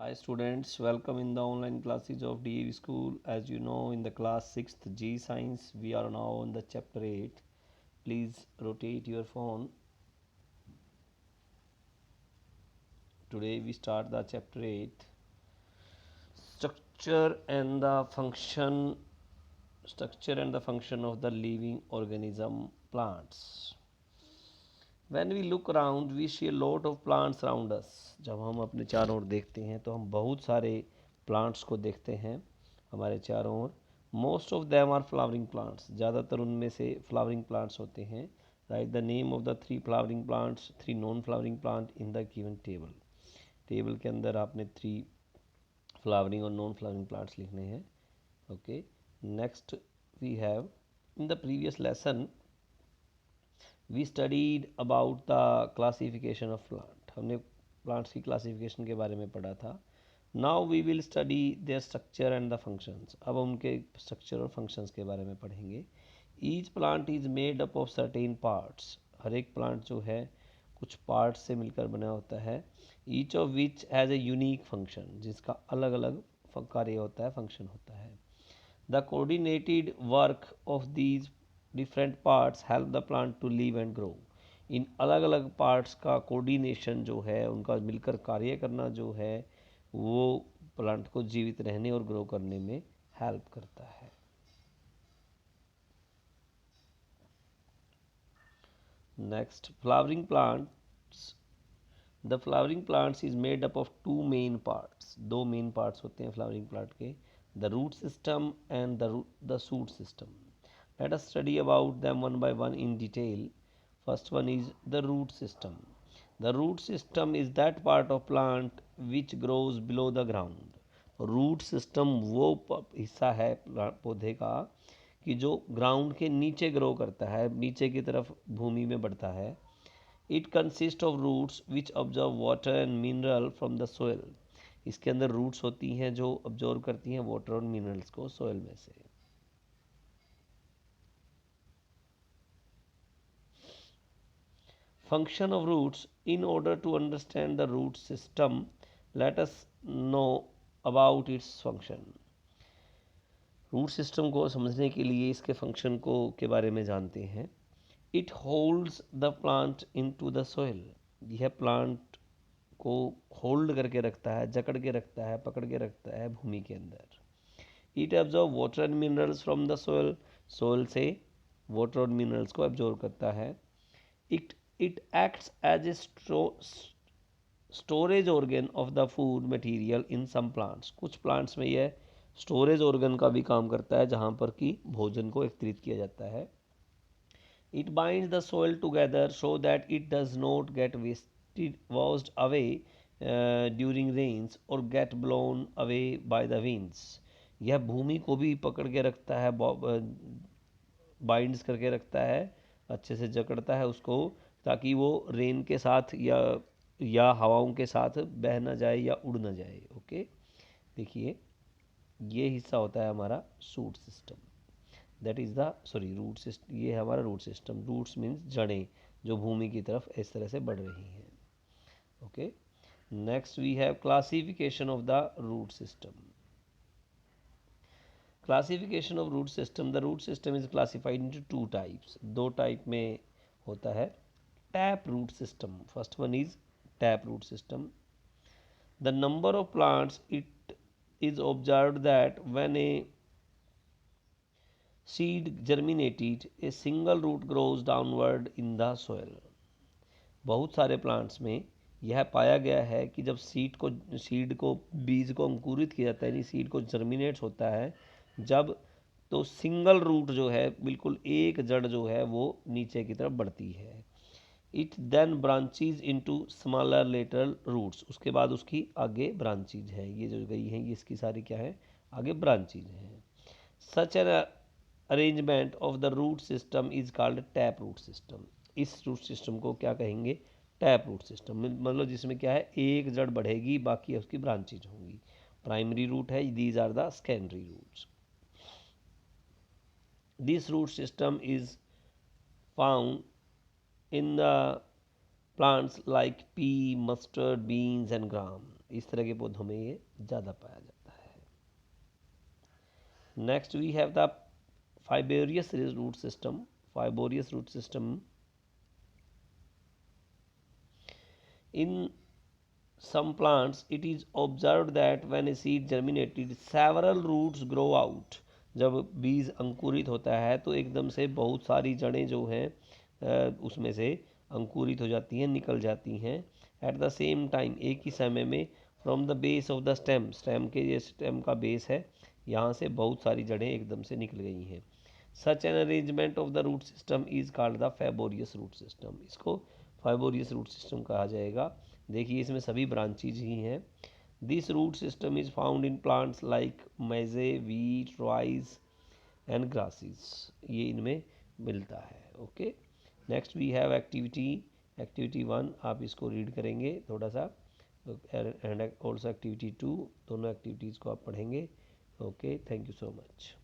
Hi students, welcome in the online classes of DAV School. As you know, in the class 6th G Science, we are now on the chapter 8. Please rotate your phone. Today we start the chapter 8. Structure and the function of the living organism plants. When we look around, we see a lot of plants around us. जब हम अपने चारों ओर देखते हैं तो हम बहुत सारे प्लांट्स को देखते हैं हमारे चारों ओर. Most of them are flowering plants. ज़्यादातर उनमें से फ्लावरिंग प्लांट्स होते हैं. Right the name of the 3 flowering plants, 3 non flowering plant in the given table. Table के अंदर आपने 3 फ्लावरिंग और नॉन फ्लावरिंग प्लांट्स लिखने हैं. Okay, next we have in the previous lesson we studied about the classification of plant. हमने plants की classification के बारे में पढ़ा था. Now we will study their structure and the functions. अब उनके स्ट्रक्चर और फंक्शंस के बारे में पढ़ेंगे. Each plant is made up of certain parts. हर एक प्लांट जो है कुछ पार्ट्स से मिलकर बना होता है. Each of which has a unique function. जिसका अलग अलग कार्य होता है, फंक्शन होता है. The coordinated work of these different parts help the plant to live and grow. इन अलग अलग पार्ट्स का कोऑर्डिनेशन जो है, उनका मिलकर कार्य करना जो है, वो प्लांट को जीवित रहने और ग्रो करने में हेल्प करता है. Next, flowering plants. The flowering plants is made up of 2 main parts. 2 main parts होते हैं फ्लावरिंग प्लांट के. The root system and the shoot system. Let us study about them one by one in detail. First one is the root system. The root system is that part of plant which grows below the ground. Root system वो हिस्सा है पौधे का कि जो ground के नीचे grow करता है, नीचे की तरफ भूमि में बढ़ता है. It consists of roots which absorb water and mineral from the soil. इसके अंदर रूट्स होती हैं जो अब्जॉर्व करती हैं वाटर और मिनरल्स को सोयल में से. Function of roots. In order to understand the root system, let us know about its function. Root system को समझने के लिए इसके फंक्शन को के बारे में जानते हैं. It holds the plant into the soil. यह प्लांट को होल्ड करके रखता है, जकड़ के रखता है, पकड़ के रखता है भूमि के अंदर. It absorb water and minerals from the soil. Soil से वाटर और मिनरल्स को एब्जॉर्ब करता है. It acts as a storage organ of the food material in some plants. कुछ plants में यह स्टोरेज ऑर्गन का भी काम करता है जहाँ पर कि भोजन को एकत्रित किया जाता है. It binds the soil together so that it does not get washed away during rains or get blown away by the winds. यह भूमि को भी पकड़ के रखता है, बाइंड्स करके रखता है, अच्छे से जकड़ता है उसको, ताकि वो रेन के साथ या हवाओं के साथ बह ना जाए या उड़ ना जाए. ओके, देखिए ये हिस्सा होता है हमारा shoot system. That is the root system. ये है हमारा रूट सिस्टम. रूट्स मीन्स जड़ें जो भूमि की तरफ इस तरह से बढ़ रही हैं. Okay, next we have classification of the root system. Classification of root system. The root system is classified into 2 types. 2 type में होता है. Tap root system. First one is tap root system. The number of plants. It is observed that when a seed germinated, a single root grows downward in the soil. बहुत सारे plants में यह पाया गया है कि जब बीज को अंकुरित किया जाता है, यानी सीड को जर्मिनेट होता है जब, तो सिंगल रूट जो है, बिल्कुल एक जड़ जो है वो नीचे की तरफ बढ़ती है. It then branches into smaller lateral roots. उसके बाद उसकी आगे ब्रांचेज है. ये जो गई हैं ये इसकी सारी क्या है, आगे ब्रांचेज हैं. Such an arrangement of the root system is called tap root system. इस रूट सिस्टम को क्या कहेंगे, टैप रूट सिस्टम. मतलब जिसमें क्या है, एक जड़ बढ़ेगी, बाकी उसकी ब्रांचेज होंगी. प्राइमरी रूट है, these are the secondary roots. This root system is found in the plants like pea, mustard, beans and gram. इस तरह के पौधों में ये ज़्यादा पाया जाता है। Next we have the fibrous root system. Fibrous root system, in some plants it is observed that when a seed germinated several roots grow out। जब बीज अंकुरित होता है तो एकदम से बहुत सारी जड़ें जो हैं उसमें से अंकुरित हो जाती हैं, निकल जाती हैं। एट द सेम टाइम, एक ही समय में, from the base of the stem, stem के ये स्टेम का बेस है, यहाँ से बहुत सारी जड़ें एकदम से निकल गई हैं। Such an arrangement of the root system is called the fibrous root system. इसको फाइबोरियस रूट सिस्टम कहा जाएगा। देखिए इसमें सभी ब्रांचेज ही हैं। This root system is found in plants like maize, wheat, rice and grasses. ये इनमें मिलता है। Okay, next we have activity 1, आप इसको रीड करेंगे थोड़ा सा, एंड ऑल्सो एक्टिविटी 2, दोनों एक्टिविटीज़ को आप पढ़ेंगे। Okay, thank you so much.